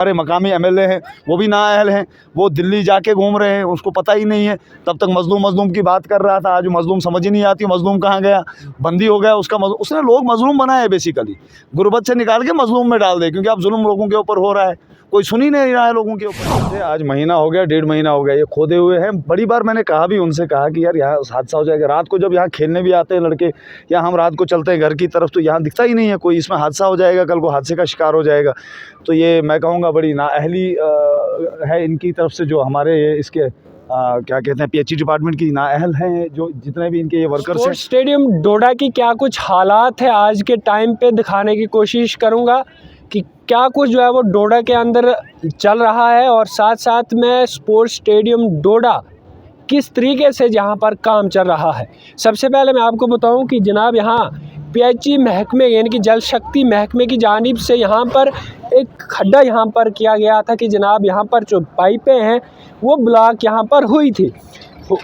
हमारे मकामी एमएलए हैं वो भी नाअहल हैं, वो दिल्ली जाके घूम रहे हैं, उसको पता ही नहीं है। तब तक मजलूम की बात कर रहा था, आज मजलूम समझ ही नहीं आती मजलूम कहाँ गया, बंदी हो गया उसका उसने लोग मजलूम बनाए बेसिकली, गुर्बत से निकाल के मजलूम में डाल दे, क्योंकि अब जुल्म लोगों के ऊपर हो रहा है, कोई सुन ही नहीं रहा है लोगों के ऊपर। आज महीना हो गया, 1.5 महीना हो गया ये खोदे हुए हैं। बड़ी बार मैंने कहा भी, उनसे कहा कि यार यहाँ हादसा हो जाएगा। रात को जब यहाँ खेलने भी आते हैं लड़के, या हम रात को चलते हैं घर की तरफ, तो यहाँ दिखता ही नहीं है कोई, इसमें हादसा हो जाएगा, कल को हादसे का शिकार हो जाएगा। तो ये मैं कहूँगा बड़ी नाअहली है इनकी तरफ से, जो हमारे इसके क्या कहते हैं पीएचई डिपार्टमेंट की नाअहल हैं, जो जितने भी इनके ये वर्कर्स हैं। स्टेडियम डोडा की क्या कुछ हालात है आज के टाइम पे दिखाने की कोशिश करूँगा कि क्या कुछ जो है वो डोडा के अंदर चल रहा है, और साथ साथ में स्पोर्ट्स स्टेडियम डोडा किस तरीके से यहाँ पर काम चल रहा है। सबसे पहले मैं आपको बताऊं कि जनाब यहाँ पीएचई महकमे यानी कि जल शक्ति महकमे की जानिब से यहाँ पर एक खड्डा यहाँ पर किया गया था कि जनाब यहाँ पर जो पाइपें हैं वो ब्लॉक यहाँ पर हुई थी।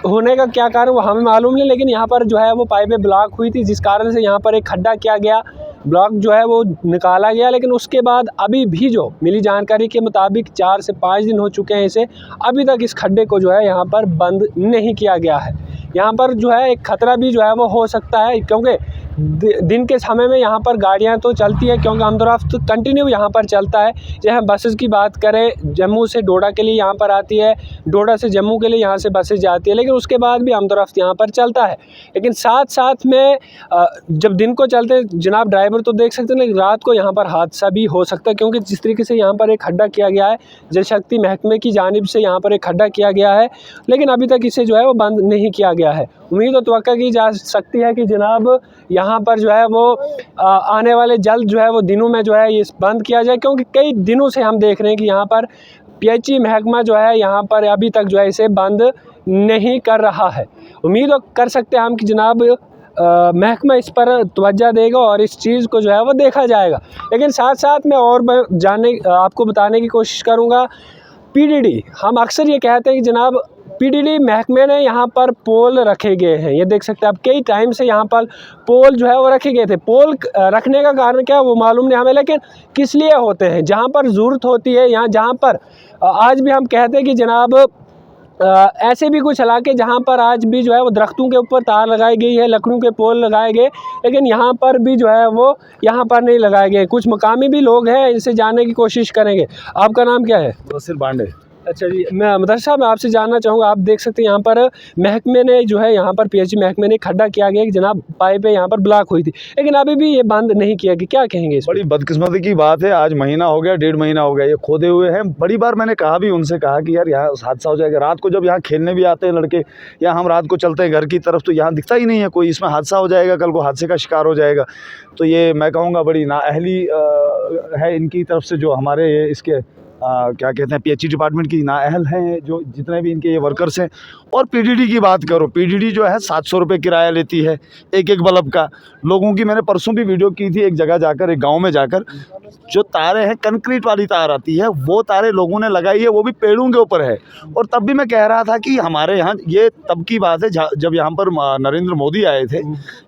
होने का क्या कारण वो हमें मालूम नहीं, लेकिन यहाँ पर जो है वो पाइपें ब्लॉक हुई थी, जिस कारण से यहाँ पर एक खड्डा किया गया, ब्लॉक जो है वो निकाला गया। लेकिन उसके बाद अभी भी जो मिली जानकारी के मुताबिक 4 से 5 दिन हो चुके हैं इसे, अभी तक इस खड्डे को जो है यहाँ पर बंद नहीं किया गया है। यहाँ पर जो है एक ख़तरा भी जो है वो हो सकता है, क्योंकि दिन के समय में यहाँ पर गाड़ियाँ तो चलती है, क्योंकि आमदोरफ्त तो कंटिन्यू यहाँ पर चलता है। चाहे बसेस की बात करें, जम्मू से डोडा के लिए यहाँ पर आती है, डोडा से जम्मू के लिए यहाँ से बसेस जाती है, लेकिन उसके बाद भी आमदोरफ्त यहाँ पर चलता है। लेकिन साथ साथ में जब दिन को चलते जनाब ड्राइवर तो देख सकते हैं, लेकिन रात को यहाँ पर हादसा भी हो सकता है, क्योंकि जिस तरीके से यहाँ पर एक खड्डा किया गया है, जल शक्ति महकमे की जानिब से यहाँ पर एक खड्डा किया गया है, लेकिन अभी तक इसे जो है वो बंद नहीं किया गया है। उम्मीद और तवक्का की जा सकती है कि जनाब यहाँ पर जो है वो आने वाले जल्द जो है वो दिनों में जो है ये बंद किया जाए, क्योंकि कई दिनों से हम देख रहे हैं कि यहाँ पर पीएचई महकमा जो है यहाँ पर अभी तक जो है इसे बंद नहीं कर रहा है। उम्मीद कर सकते हैं हम कि जनाब महकमा इस पर तवज्जो देगा और इस चीज़ को जो है वो देखा जाएगा। लेकिन साथ साथ में और आपको बताने की कोशिश करूँगा, पीडीडी, हम अक्सर ये कहते हैं कि जनाब पीडीडी महकमे ने यहाँ पर पोल रखे गए हैं। ये देख सकते हैं आप, कई टाइम से यहाँ पर पोल जो है वो रखे गए थे। पोल रखने का कारण क्या है वो मालूम नहीं हमें, लेकिन किस लिए होते हैं, जहाँ पर ज़रूरत होती है, यहाँ जहाँ पर आज भी हम कहते हैं कि जनाब ऐसे भी कुछ इलाके जहाँ पर आज भी जो है वो दरख्तों के ऊपर तार लगाई गई है, लकड़ों के पोल लगाए गए, लेकिन यहाँ पर भी जो है वो यहाँ पर नहीं लगाए गए। कुछ मकामी भी लोग हैं, इनसे जानने की कोशिश करेंगे। आपका नाम क्या है? वसील बांडे। अच्छा जी, मैं मदर साहब मैं आपसे जानना चाहूँगा, आप देख सकते हैं यहाँ पर महकमे ने जो है यहाँ पर पीएचई महकमे ने खड्डा किया गया कि जनाब पाइपें यहाँ पर ब्लॉक हुई थी, लेकिन अभी भी ये बंद नहीं किया गया। क्या कहेंगे? बड़ी बदकिस्मती की बात है, आज महीना हो गया, 1.5 महीना हो गया ये खोदे हुए हैं। बड़ी बार मैंने कहा भी, उनसे कहा कि यार यहाँ हादसा हो जाएगा। रात को जब यहाँ खेलने भी आते हैं लड़के, या हम रात को चलते हैं घर की तरफ, तो यहाँ दिखता ही नहीं है कोई, इसमें हादसा हो जाएगा, कल को हादसे का शिकार हो जाएगा। तो ये मैं कहूँगा बड़ी नाअहली है इनकी तरफ से, जो हमारे इसके क्या कहते हैं पीएचई डिपार्टमेंट की नाअहल हैं, जो जितने भी इनके ये वर्कर्स हैं। और पीडीडी की बात करो, पीडीडी जो है 700 रुपये किराया लेती है एक बल्ब का। लोगों की मैंने परसों भी वीडियो की थी, एक जगह जाकर, एक गांव में जाकर, जो तारें हैं कंक्रीट वाली तार आती है, वो तारें लोगों ने लगाई है, वो भी पेड़ों के ऊपर है। और तब भी मैं कह रहा था कि हमारे यहाँ, ये तब की बात है जब यहाँ पर नरेंद्र मोदी आए थे,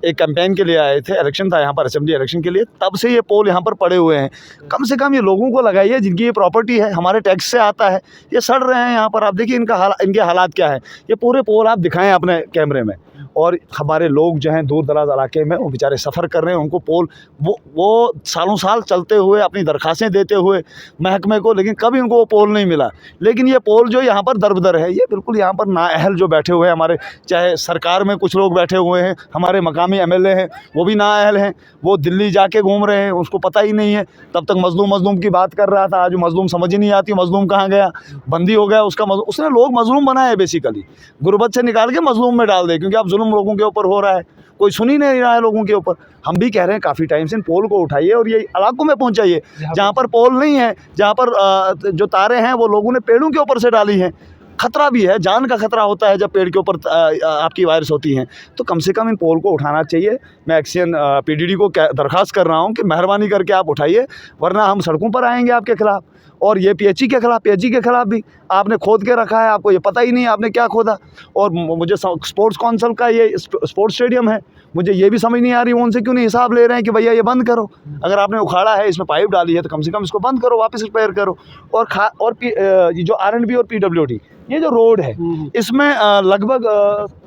एक कैंपेन के लिए आए थे, इलेक्शन था यहाँ पर, असेंबली इलेक्शन के लिए, तब से ये पोल यहाँ पर पड़े हुए हैं। कम से कम ये लोगों को लगाई है जिनकी ये प्रॉपर्टी है, हमारे टैक्स से आता है, ये सड़ रहे हैं यहाँ पर। आप देखिए इनके हालात क्या है। ये पूरे पोल आप दिखाएं अपने कैमरे में, और हमारे लोग जो हैं दूर दराज इलाके में, वो बेचारे सफ़र कर रहे हैं, उनको पोल वो सालों साल चलते हुए अपनी दरख्वास्तें देते हुए महकमे को, लेकिन कभी उनको वो पोल नहीं मिला। लेकिन ये पोल जो यहाँ पर दरबदर है, ये बिल्कुल यहाँ पर नाअहल जो बैठे हुए हैं हमारे, चाहे सरकार में कुछ लोग बैठे हुए हैं, हमारे मकामी एमएलए हैं वो भी नाअहल हैं, वो दिल्ली जाके घूम रहे हैं, उसको पता ही नहीं है। तब तक मजलूम की बात कर रहा था, आज मजलूम समझ ही नहीं आती मजलूम कहाँ गया, बंदी हो गया उसका उसने लोग मजलूम बनाए बेसिकली, गुर्बत से निकाल के मजलूम में डाल दे, क्योंकि अब जुल्म लोगों के ऊपर हो रहा है, कोई सुन ही नहीं रहा है लोगों के ऊपर। हम भी कह रहे हैं काफ़ी टाइम से, इन पोल को उठाइए और ये इलाकों में पहुंचाइए जहाँ पर पोल नहीं है, जहाँ पर जो तारें हैं वो लोगों ने पेड़ों के ऊपर से डाली हैं। खतरा भी है, जान का खतरा होता है जब पेड़ के ऊपर आपकी वायरस होती हैं। तो कम से कम इन पोल को उठाना चाहिए। मैं एक्शन पीडीडी को दरख्वास्त कर रहा हूँ कि मेहरबानी करके आप उठाइए, वरना हम सड़कों पर आएंगे आपके खिलाफ। और ये पीएचई के खिलाफ भी आपने खोद के रखा है, आपको ये पता ही नहीं है आपने क्या खोदा। और मुझे स्पोर्ट्स काउंसिल का ये स्पोर्ट्स स्टेडियम है, मुझे ये भी समझ नहीं आ रही वो उनसे क्यों नहीं हिसाब ले रहे हैं कि भैया ये बंद करो, अगर आपने उखाड़ा है, इसमें पाइप डाली है तो कम से कम इसको बंद करो, वापस रिपेयर करो। और ये जो R&B और PWD ये जो रोड है इसमें लगभग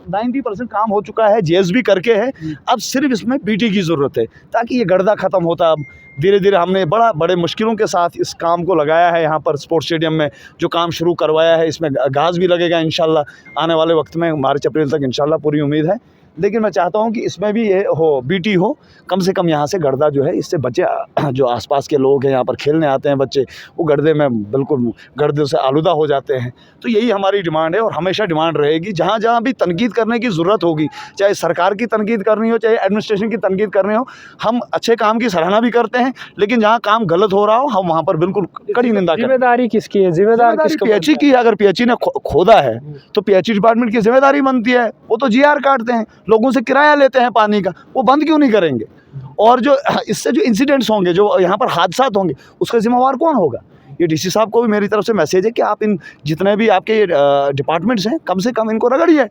90% काम हो चुका है, JSB करके है, अब सिर्फ इसमें BT की ज़रूरत है ताकि ये गर्दा ख़त्म होता। अब धीरे धीरे हमने बड़े मुश्किलों के साथ इस काम को लगाया है, यहाँ पर स्पोर्ट्स स्टेडियम में जो काम शुरू करवाया है, इसमें घास भी लगेगा इंशाल्लाह आने वाले वक्त में, मार्च अप्रैल तक इंशाल्लाह, पूरी उम्मीद है। लेकिन मैं चाहता हूँ कि इसमें भी ये हो, BT हो, कम से कम यहाँ से गर्दा जो है इससे बचे। जो आसपास के लोग हैं यहाँ पर खेलने आते हैं बच्चे, वो गर्दे में बिल्कुल गर्दे से आलूदा हो जाते हैं। तो यही हमारी डिमांड है और हमेशा डिमांड रहेगी। जहाँ जहाँ भी तनकीद करने की ज़रूरत होगी, चाहे सरकार की तनकीद करनी हो, चाहे एडमिनिस्ट्रेशन की तनकीद करनी हो, हम अच्छे काम की सराहना भी करते हैं, लेकिन जहाँ काम गलत हो रहा हो हम वहाँ पर बिल्कुल कड़ी निंदा करते हैं। जिम्मेदारी किसकी है? जिम्मेदार किसको? PHE की। अगर PHE ने खोदा है तो PHE डिपार्टमेंट की जिम्मेदारी बनती है। वो तो GR काटते हैं, लोगों से किराया लेते हैं पानी का, वो बंद क्यों नहीं करेंगे? और जो इससे जो इंसिडेंट्स होंगे, जो यहाँ पर हादसात होंगे, उसका जिम्मेवार कौन होगा? ये DC साहब को भी मेरी तरफ से मैसेज है कि आप इन जितने भी आपके डिपार्टमेंट्स हैं, कम से कम इनको रगड़िए,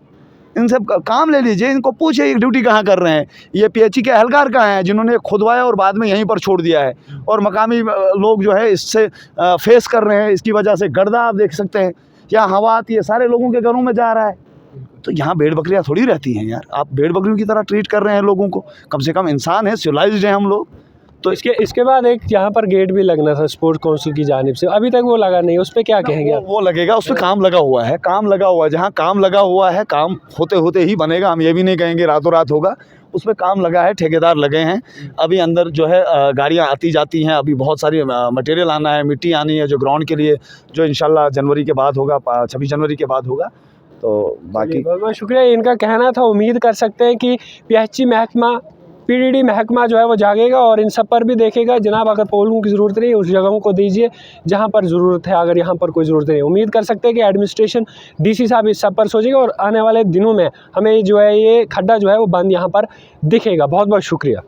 इनसे काम ले लीजिए, इनको पूछिए ये ड्यूटी कहाँ कर रहे हैं, ये PHE के एहलकार कहाँ हैं जिन्होंने खुदवाया और बाद में यहीं पर छोड़ दिया है। और मकामी लोग जो है इससे फेस कर रहे हैं, इसकी वजह से गर्दा आप देख सकते हैं, या हवा आती है सारे लोगों के घरों में जा रहा है। तो यहाँ भेड़ बकरियाँ थोड़ी रहती हैं यार, आप भेड़ बकरियों की तरह ट्रीट कर रहे हैं लोगों को। कम से कम इंसान है, सिविलाइज्ड हैं हम लोग। तो इसके बाद एक यहाँ पर गेट भी लगना था स्पोर्ट्स काउंसिल की जानिब से, अभी तक वो लगा नहीं, उस पर क्या कहेंगे आप? वो लगेगा, उस पर काम लगा हुआ है, जहाँ काम लगा हुआ है, काम होते होते ही बनेगा। हम ये भी नहीं कहेंगे रातों रात होगा, उस पर काम लगा है, ठेकेदार लगे हैं। अभी अंदर जो है गाड़ियाँ आती जाती हैं, अभी बहुत सारी मटेरियल आना है, मिट्टी आनी है जो ग्राउंड के लिए, जो इंशाल्लाह जनवरी के बाद होगा, 26 जनवरी के बाद होगा। तो बाकी बहुत बहुत शुक्रिया। इनका कहना था, उम्मीद कर सकते हैं कि PHE महकमा, PDD महकमा जो है वो जागेगा और इन सब पर भी देखेगा। जनाब, अगर पोलों की ज़रूरत नहीं, उस जगहों को दीजिए जहां पर ज़रूरत है, अगर यहाँ पर कोई ज़रूरत नहीं। उम्मीद कर सकते हैं कि एडमिनिस्ट्रेशन, DC साहब इस सब पर सोचेगा और आने वाले दिनों में हमें जो है ये खड्डा जो है वो बंद यहाँ पर दिखेगा। बहुत बहुत शुक्रिया।